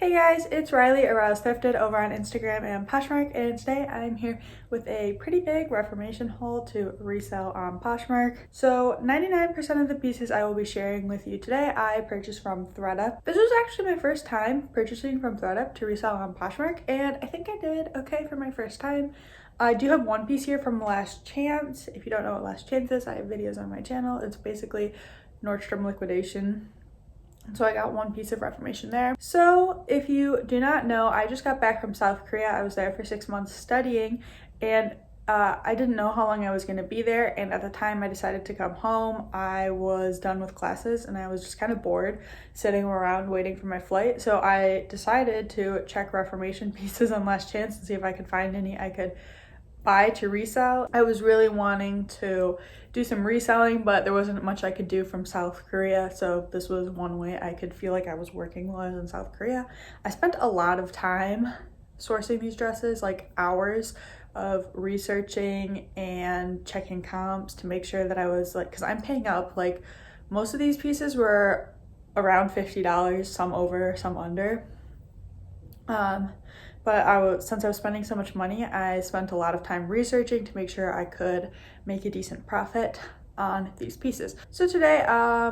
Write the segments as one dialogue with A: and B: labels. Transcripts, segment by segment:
A: Hey guys, it's Riley or Riley's Thrifted over on Instagram and Poshmark, and today I'm here with a pretty big Reformation haul to resell on Poshmark. So 99% of the pieces I will be sharing with you today I purchased from Thredup. This was actually my first time purchasing from Thredup to resell on Poshmark, and I think I did okay for my first time. I do have one piece here from Last Chance. If you don't know what Last Chance is, I have videos on my channel. It's basically Nordstrom liquidation. So I got one piece of Reformation there. So if you do not know, I just got back from South Korea. I was there for 6 months studying, and I didn't know how long I was going to be there. And at the time I decided to come home, I was done with classes and I was just kind of bored sitting around waiting for my flight. So I decided to check Reformation pieces on Last Chance and see if I could find any I could buy to resell. I was really wanting to do some reselling, but there wasn't much I could do from South Korea, so this was one way I could feel like I was working while I was in South Korea. I spent a lot of time sourcing these dresses, like hours of researching and checking comps to make sure that I was like, because I'm paying up, like most of these pieces were around $50, some over, some under. But since I was spending so much money, I spent a lot of time researching to make sure I could make a decent profit on these pieces. So today,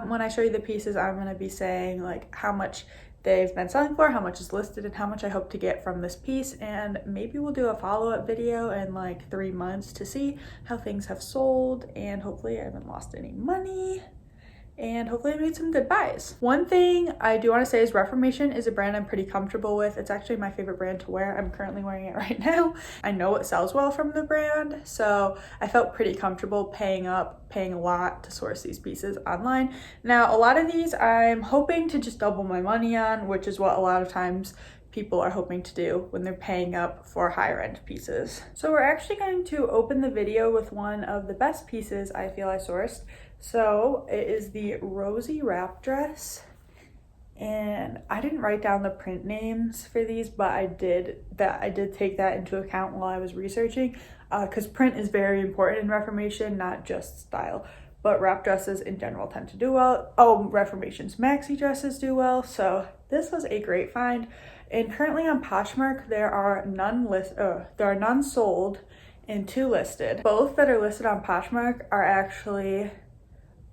A: when I show you the pieces, I'm going to be saying like how much they've been selling for, how much is listed, and how much I hope to get from this piece. And maybe we'll do a follow-up video in like 3 months to see how things have sold, and hopefully I haven't lost any money. And hopefully I made some good buys. One thing I do want to say is Reformation is a brand I'm pretty comfortable with. It's actually my favorite brand to wear. I'm currently wearing it right now. I know it sells well from the brand, so I felt pretty comfortable paying a lot to source these pieces online. Now, a lot of these I'm hoping to just double my money on, which is what a lot of times people are hoping to do when they're paying up for higher end pieces. So we're actually going to open the video with one of the best pieces I feel I sourced. So it is the Rosy wrap dress, and I didn't write down the print names for these, but I did take that into account while I was researching, because print is very important in Reformation, not just style, but wrap dresses in general tend to do well. Oh, Reformation's maxi dresses do well, so this was a great find. And currently on Poshmark there are none sold and 2 listed. Both that are listed on Poshmark are actually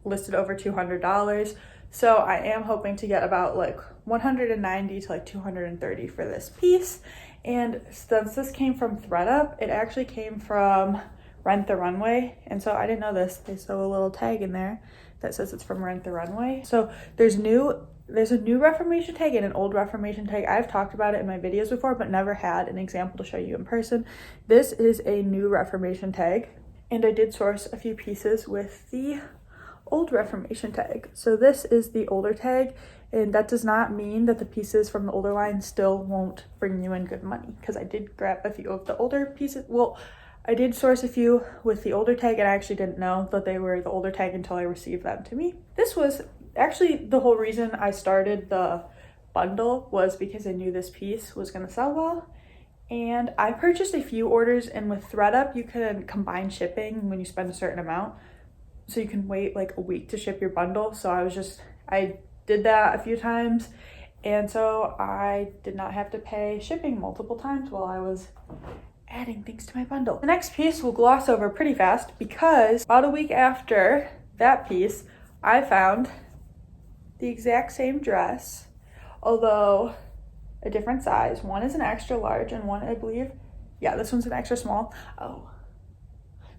A: listed over $200, so I am hoping to get about like 190 to like 230 for this piece. And since this came from Thredup, it actually came from Rent the Runway, and so I didn't know this. They sew a little tag in there that says it's from Rent the Runway. So there's a new Reformation tag and an old Reformation tag. I've talked about it in my videos before, but never had an example to show you in person. This is a new Reformation tag, and I did source a few pieces with the old Reformation tag. So this is the older tag, and that does not mean that the pieces from the older line still won't bring you in good money, because I did grab a few of the older pieces. Well, I did source a few with the older tag, and I actually didn't know that they were the older tag until I received them to me. This was actually the whole reason I started the bundle, was because I knew this piece was going to sell well. And I purchased a few orders, and with Thredup you can combine shipping when you spend a certain amount. So you can wait like a week to ship your bundle. So I did that a few times. And so I did not have to pay shipping multiple times while I was adding things to my bundle. The next piece we'll gloss over pretty fast, because about a week after that piece, I found the exact same dress, although a different size. One is an extra large and one, I believe, yeah, this one's an extra small. Oh.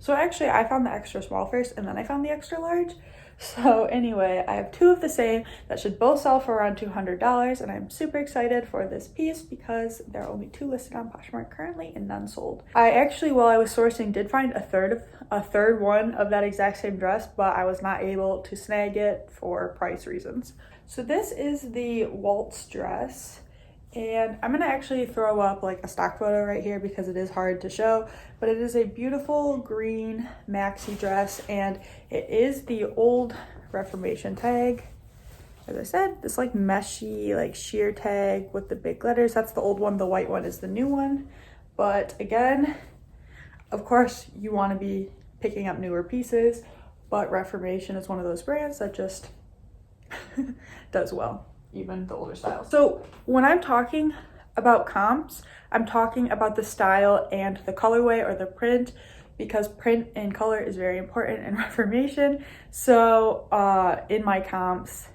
A: So actually I found the extra small first and then I found the extra large. So anyway, I have 2 of the same that should both sell for around $200, and I'm super excited for this piece because there are only 2 listed on Poshmark currently and none sold. I actually, while I was sourcing, did find a third one of that exact same dress, but I was not able to snag it for price reasons. So this is the Waltz Dress. And I'm gonna actually throw up like a stock photo right here because it is hard to show, but it is a beautiful green maxi dress, and it is the old Reformation tag. As I said, this like meshy, like sheer tag with the big letters. That's the old one. The white one is the new one. But again, of course, you want to be picking up newer pieces, but Reformation is one of those brands that just does well. even the older styles. So when I'm talking about comps, I'm talking about the style and the colorway or the print, because print and color is very important in Reformation. So in my comps,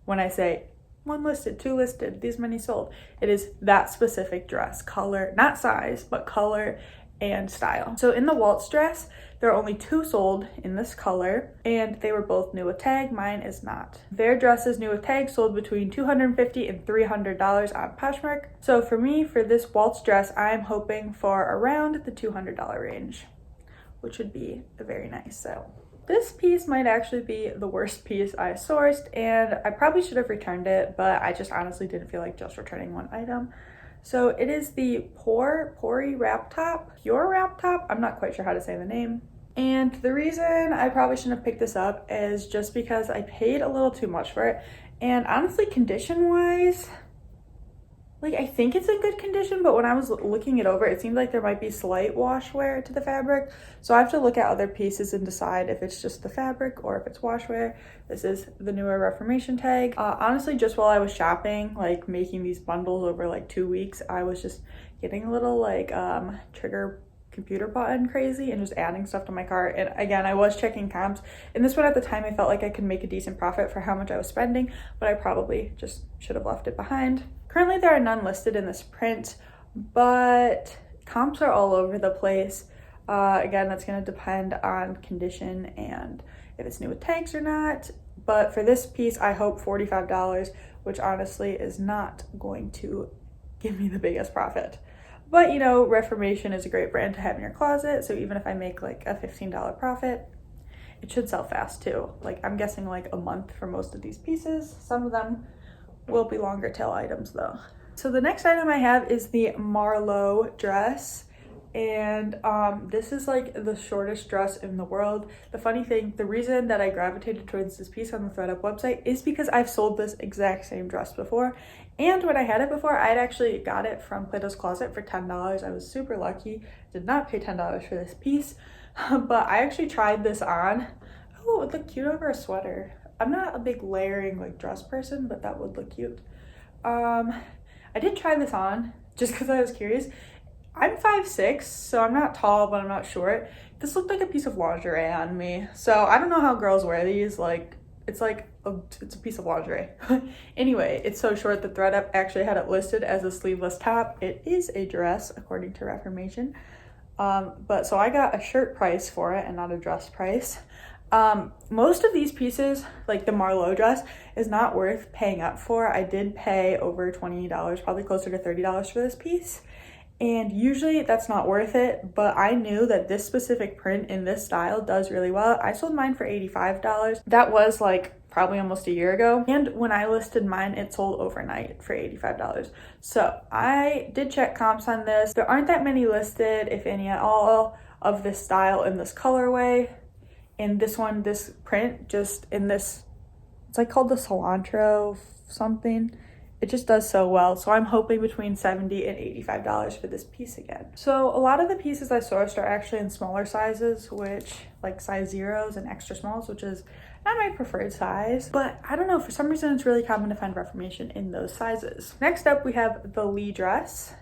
A: when I say 1 listed, 2 listed, these many sold, it is that specific dress, color, not size, but color and style. So in the Waltz dress, there are only 2 sold in this color, and they were both new with tag. Mine is not. Their dresses new with tag sold between $250 and $300 on Poshmark. So for me, for this Waltz dress, I'm hoping for around the $200 range, which would be a very nice sale. This piece might actually be the worst piece I sourced, and I probably should have returned it, but I just honestly didn't feel like just returning one item. So it is the Pure Wrap Top. I'm not quite sure how to say the name. And the reason I probably shouldn't have picked this up is just because I paid a little too much for it. And honestly, condition-wise, like, I think it's in good condition, but when I was looking it over, it seemed like there might be slight wash wear to the fabric. So I have to look at other pieces and decide if it's just the fabric or if it's wash wear. This is the newer Reformation tag. Honestly, just while I was shopping, like making these bundles over like 2 weeks, I was just getting a little like trigger computer button crazy and just adding stuff to my cart. And again, I was checking comps, and this one at the time I felt like I could make a decent profit for how much I was spending, but I probably just should have left it behind. Currently there are none listed in this print, but comps are all over the place. Again, that's going to depend on condition and if it's new with tags or not. But for this piece, I hope $45, which honestly is not going to give me the biggest profit. But you know, Reformation is a great brand to have in your closet, so even if I make like a $15 profit, it should sell fast too. Like, I'm guessing like a month for most of these pieces. Some of them will be longer tail items though. So the next item I have is the Marlow Dress, and this is like the shortest dress in the world. The funny thing, the reason that I gravitated towards this piece on the Thredup website is because I've sold this exact same dress before, and when I had it before, I'd actually got it from Plato's Closet for $10. I was super lucky, did not pay $10 for this piece, but I actually tried this on. Oh, it would look cute over a sweater. I'm not a big layering like dress person, but that would look cute. I did try this on just because I was curious. I'm 5'6", so I'm not tall, but I'm not short. This looked like a piece of lingerie on me. So I don't know how girls wear these. Like, it's a piece of lingerie. Anyway, it's so short that Thredup actually had it listed as a sleeveless top. It is a dress according to Reformation. But so I got a shirt price for it and not a dress price. Most of these pieces, like the Marlow dress, is not worth paying up for. I did pay over $20, probably closer to $30 for this piece. And usually that's not worth it, but I knew that this specific print in this style does really well. I sold mine for $85. That was like probably almost a year ago. And when I listed mine, it sold overnight for $85. So I did check comps on this. There aren't that many listed, if any at all, of this style in this colorway. And this one, this print, just in this, it's like called the cilantro something. It just does so well. So I'm hoping between $70 and $85 for this piece again. So a lot of the pieces I sourced are actually in smaller sizes, which like size 0s and extra smalls, which is not my preferred size. But I don't know, for some reason it's really common to find Reformation in those sizes. Next up we have the Lee dress.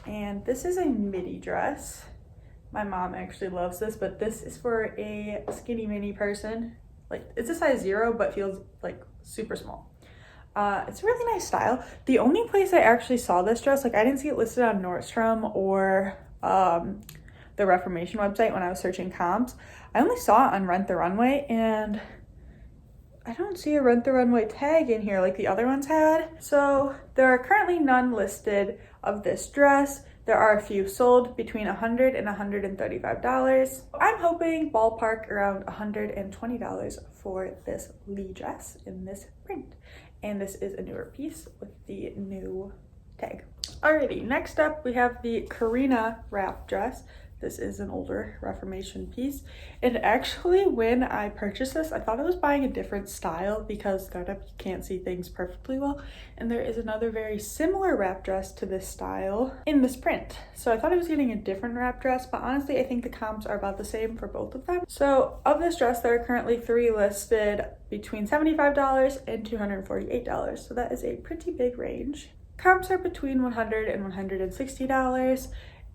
A: And this is a midi dress. My mom actually loves this, but this is for a skinny mini person. Like, it's a size 0, but feels like super small. It's a really nice style. The only place I actually saw this dress, like I didn't see it listed on Nordstrom or the Reformation website when I was searching comps. I only saw it on Rent the Runway, and I don't see a Rent the Runway tag in here like the other ones had. So there are currently none listed of this dress. There are a few sold between $100 and $135. I'm hoping ballpark around $120 for this Lee dress in this print. And this is a newer piece with the new tag. Alrighty, next up we have the Karina wrap dress. This is an older Reformation piece. And actually, when I purchased this, I thought I was buying a different style because Thredup, you can't see things perfectly well. And there is another very similar wrap dress to this style in this print. So I thought I was getting a different wrap dress, but honestly, I think the comps are about the same for both of them. So of this dress, there are currently 3 listed between $75 and $248. So that is a pretty big range. Comps are between $100 and $160.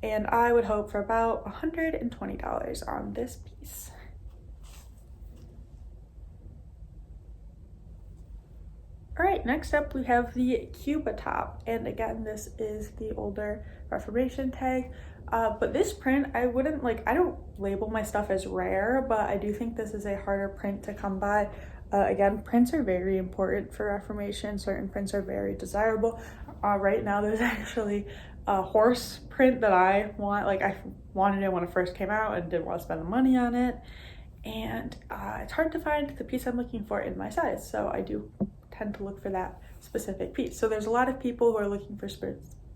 A: And I would hope for about $120 on this piece. All right, next up we have the Cuba top. And again, this is the older Reformation tag. But this print, I don't label my stuff as rare, but I do think this is a harder print to come by. Again, prints are very important for Reformation. Certain prints are very desirable. Right now there's actually a horse print that I want. Like, I wanted it when it first came out and didn't want to spend the money on it. And it's hard to find the piece I'm looking for in my size. So I do tend to look for that specific piece. So there's a lot of people who are looking for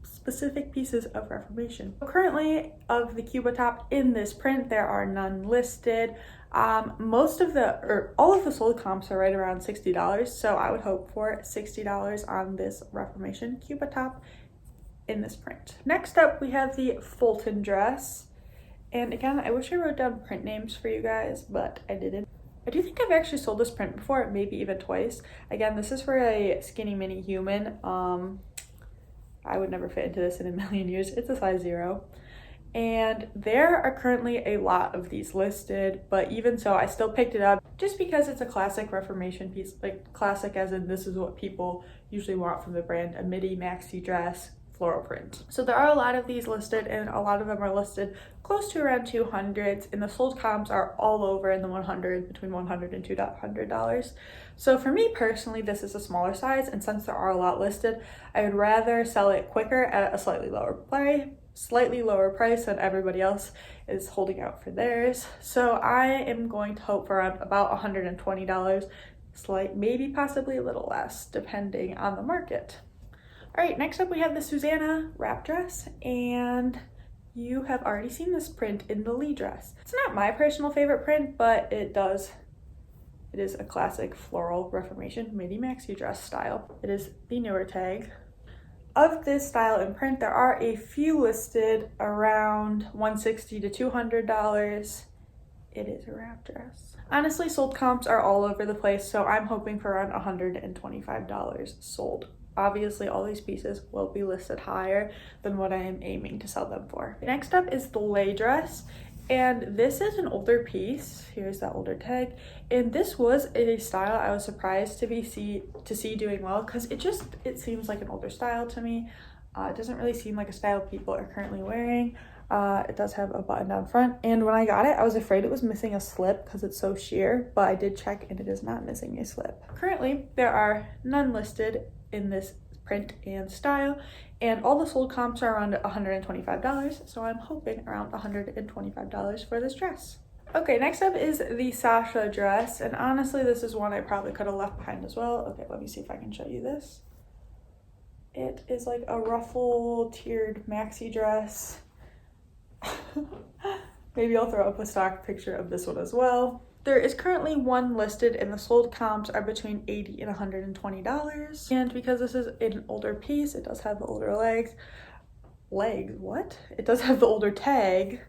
A: specific pieces of Reformation. Currently, of the Cuba top in this print, there are none listed. All of the sold comps are right around $60. So I would hope for $60 on this Reformation Cuba top in this print. Next up, we have the Fulton Dress. And again, I wish I wrote down print names for you guys, but I didn't. I do think I've actually sold this print before, maybe even twice. Again, this is for a skinny mini human. I would never fit into this in a million years. It's a size 0. And there are currently a lot of these listed, but even so, I still picked it up just because it's a classic Reformation piece. Like, classic as in this is what people usually want from the brand, a midi maxi dress, floral print. So there are a lot of these listed, and a lot of them are listed close to around 200s, and the sold comps are all over in the 100, between $100 and $200. So for me personally, this is a smaller size, and since there are a lot listed, I would rather sell it quicker at a slightly lower price than everybody else is holding out for theirs. So I am going to hope for about $120, maybe possibly a little less, depending on the market. All right, next up we have the Susanna wrap dress, and you have already seen this print in the Lee dress. It's not my personal favorite print, but it is a classic floral Reformation midi maxi dress style. It is the newer tag. Of this style and print, there are a few listed around $160 to $200. It is a wrap dress. Honestly, sold comps are all over the place, so I'm hoping for around $125 sold. Obviously, all these pieces will be listed higher than what I am aiming to sell them for. Next up is the Laurie Dress, and this is an older piece. Here's that older tag, and this was a style I was surprised to see doing well, because it seems like an older style to me. It doesn't really seem like a style people are currently wearing. It does have a button down front, and when I got it, I was afraid it was missing a slip because it's so sheer, but I did check and it is not missing a slip. Currently, there are none listed in this print and style, and all the sold comps are around $125, so I'm hoping around $125 for this dress. Okay, next up is the Sasha dress, and honestly, this is one I probably could have left behind as well. Okay, let me see if I can show you this. It is like a ruffle tiered maxi dress. Maybe I'll throw up a stock picture of this one as well. There is currently one listed, and the sold comps are between $80 and $120. And because this is an older piece, it does have the older legs. What? It does have the older tag.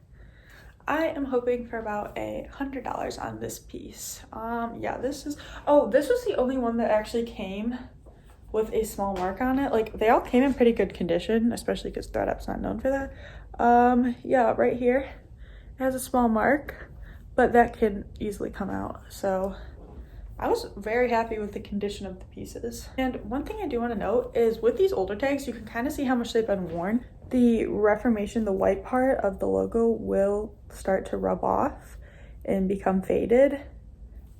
A: I am hoping for about $100 on this piece. Yeah, this was the only one that actually came with a small mark on it. Like, they all came in pretty good condition, especially because Thredup's not known for that. Yeah, right here, it has a small mark, but that can easily come out. So I was very happy with the condition of the pieces. And one thing I do want to note is with these older tags, you can kind of see how much they've been worn. The Reformation, the white part of the logo will start to rub off and become faded.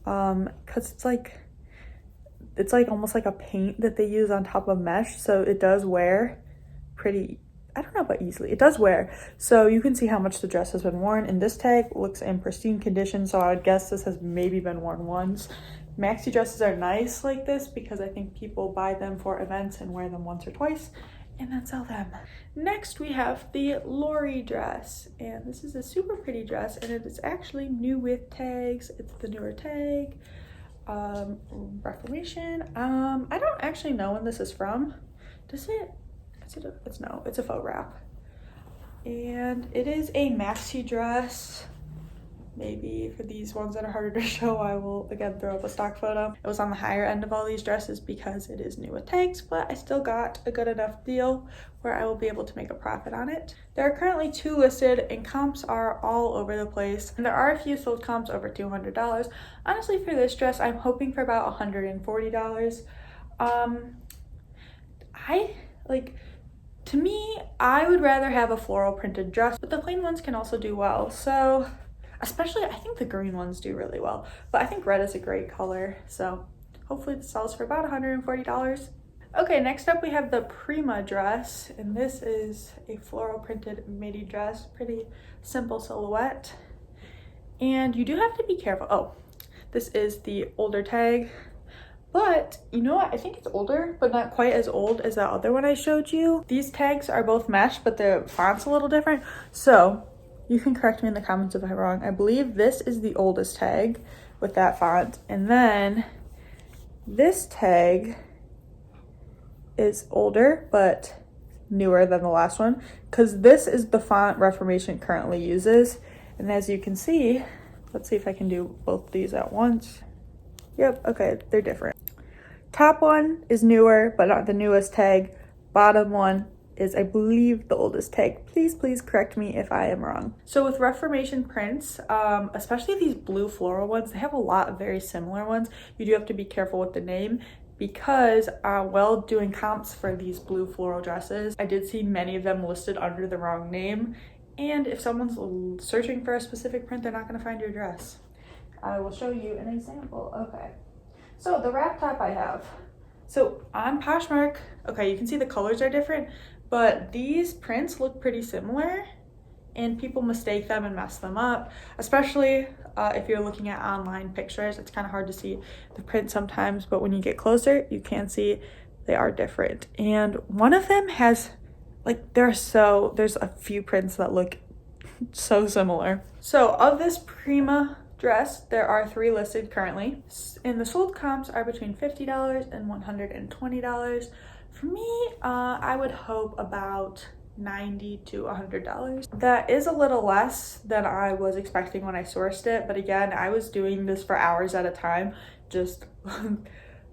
A: Cause it's like almost like a paint that they use on top of mesh. So it does wear pretty, I don't know about easily, it does wear. So you can see how much the dress has been worn, and this tag looks in pristine condition, so I would guess this has maybe been worn once. Maxi dresses are nice like this because I think people buy them for events and wear them once or twice, and then sell them. Next we have the Laurie dress, and this is a super pretty dress, and it is actually new with tags. It's the newer tag, Reformation. I don't actually know when this is from. Does it? It's a faux wrap, and it is a maxi dress. Maybe for these ones that are harder to show, I will again throw up a stock photo. It was on the higher end of all these dresses because it is new with tags, but I still got a good enough deal where I will be able to make a profit on it. There are currently 2 listed, and comps are all over the place. And there are a few sold comps over $200. Honestly, for this dress, I'm hoping for about $140. To me, I would rather have a floral printed dress, but the plain ones can also do well. So especially, I think the green ones do really well, but I think red is a great color, so hopefully this sells for about $140. Okay, next up we have the Prima Dress, and this is a floral printed midi dress, pretty simple silhouette. And you do have to be careful. Oh, this is the older tag, but you know what? I think it's older, but not quite as old as that other one I showed you. These tags are both mesh, but the font's a little different, so you can correct me in the comments if I'm wrong. I believe this is the oldest tag with that font. And then this tag is older, but newer than the last one, because this is the font Reformation currently uses. And as you can see, let's see if I can do both these at once. Yep, okay, they're different. Top one is newer, but not the newest tag. Bottom one is, I believe, the oldest tag. Please correct me if I am wrong. So with Reformation prints, especially these blue floral ones, they have a lot of very similar ones. You do have to be careful with the name because while doing comps for these blue floral dresses, I did see many of them listed under the wrong name. And if someone's searching for a specific print, they're not gonna find your dress. I will show you an example. Okay, so the wrap top I have. So on Poshmark, okay, you can see the colors are different, but these prints look pretty similar and people mistake them and mess them up, especially if you're looking at online pictures. It's kind of hard to see the print sometimes, but when you get closer, you can see they are different. And one of them has, there's a few prints that look so similar. So of this Prima dress, there are 3 listed currently, and the sold comps are between $50 and $120. For me, I would hope about $90 to $100. That is a little less than I was expecting when I sourced it, but again, I was doing this for hours at a time, just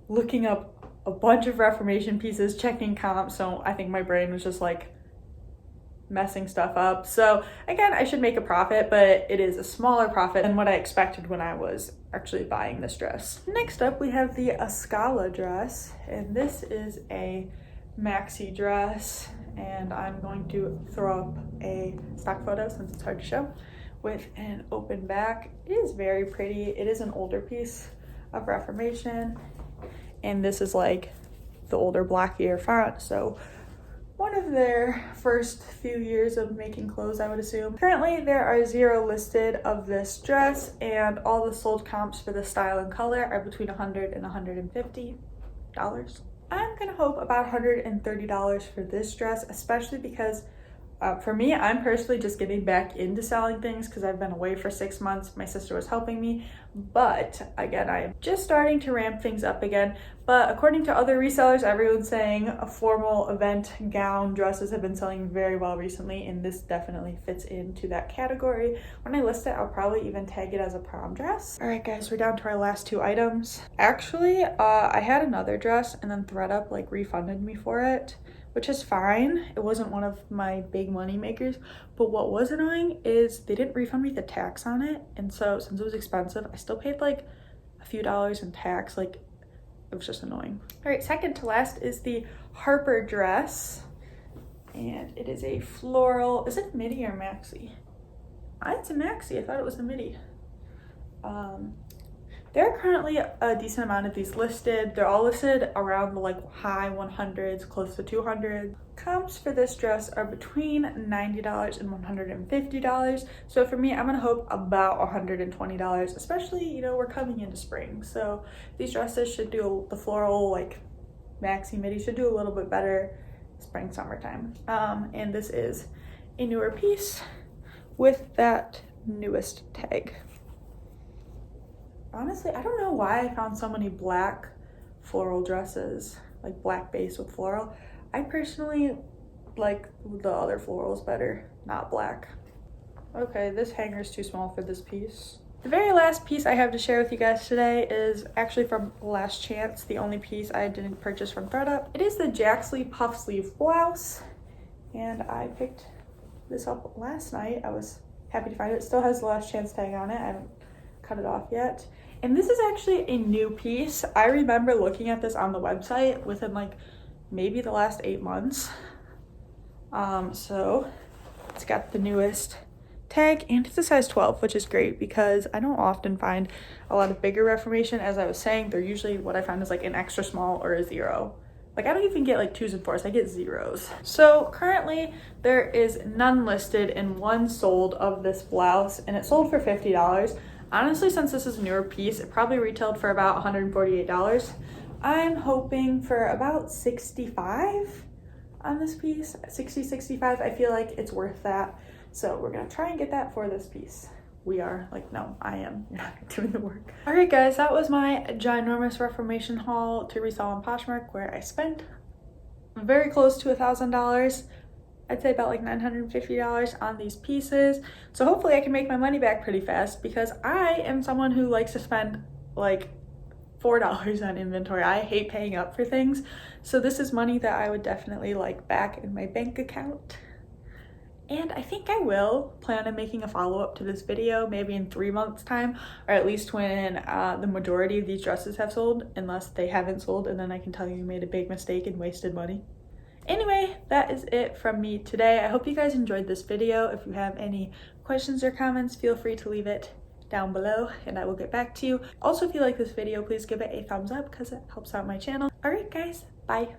A: looking up a bunch of Reformation pieces, checking comps, so I think my brain was just messing stuff up. So again, I should make a profit, but it is a smaller profit than what I expected when I was actually buying this dress. Next up, we have the Ascala Dress, and this is a maxi dress, and I'm going to throw up a stock photo since it's hard to show, with an open back. It is very pretty. It is an older piece of Reformation, and this is the older blockier font, so one of their first few years of making clothes, I would assume. Currently, there are 0 listed of this dress, and all the sold comps for the style and color are between $100 and $150. I'm gonna hope about $130 for this dress, especially because for me, I'm personally just getting back into selling things because I've been away for 6 months. My sister was helping me, but again, I'm just starting to ramp things up again. But according to other resellers, everyone's saying a formal event gown dresses have been selling very well recently, and this definitely fits into that category. When I list it, I'll probably even tag it as a prom dress. All right, guys, we're down to our last 2 items. Actually, I had another dress, and then Thredup refunded me for it, which is fine. It wasn't one of my big money makers, but what was annoying is they didn't refund me the tax on it, and so since it was expensive, I still paid a few dollars in tax. It was just annoying. All right, second to last is the Harper Dress, and it is a floral. Is it midi or maxi? It's a maxi. I thought it was a midi. There are currently a decent amount of these listed. They're all listed around the high 100s, close to 200. Comps for this dress are between $90 and $150. So for me, I'm gonna hope about $120, especially, we're coming into spring. So these dresses should do, the floral maxi midi should do a little bit better spring, summertime. And this is a newer piece with that newest tag. Honestly, I don't know why I found so many black floral dresses, like black base with floral. I personally like the other florals better, not black. Okay, this hanger is too small for this piece. The very last piece I have to share with you guys today is actually from Last Chance, the only piece I didn't purchase from Thredup. It is the jack sleeve puff sleeve blouse, and I picked this up last night. I was happy to find it. It still has the Last Chance tag on it. I haven't cut it off yet. And this is actually a new piece. I remember looking at this on the website within like maybe the last 8 months. So it's got the newest tag and it's a size 12, which is great because I don't often find a lot of bigger Reformation. As I was saying, they're usually what I find is like an extra small or a 0. Like I don't even get like 2s and 4s, I get 0s. So currently there is none listed and 1 sold of this blouse, and it sold for $50. Honestly, since this is a newer piece, it probably retailed for about $148. I'm hoping for about $65 on this piece. 60, 65, I feel like it's worth that. So we're gonna try and get that for this piece. We are, like, no, I am. You're not doing the work. All right, guys, that was my ginormous Reformation haul to Resell on Poshmark, where I spent very close to $1,000. I'd say about like $950 on these pieces. So hopefully I can make my money back pretty fast because I am someone who likes to spend like $4 on inventory. I hate paying up for things. So this is money that I would definitely like back in my bank account. And I think I will plan on making a follow-up to this video maybe in 3 months time, or at least when the majority of these dresses have sold, unless they haven't sold, and then I can tell you made a big mistake and wasted money. Anyway, that is it from me today. I hope you guys enjoyed this video. If you have any questions or comments, feel free to leave it down below and I will get back to you. Also, if you like this video, please give it a thumbs up because it helps out my channel. All right, guys, bye.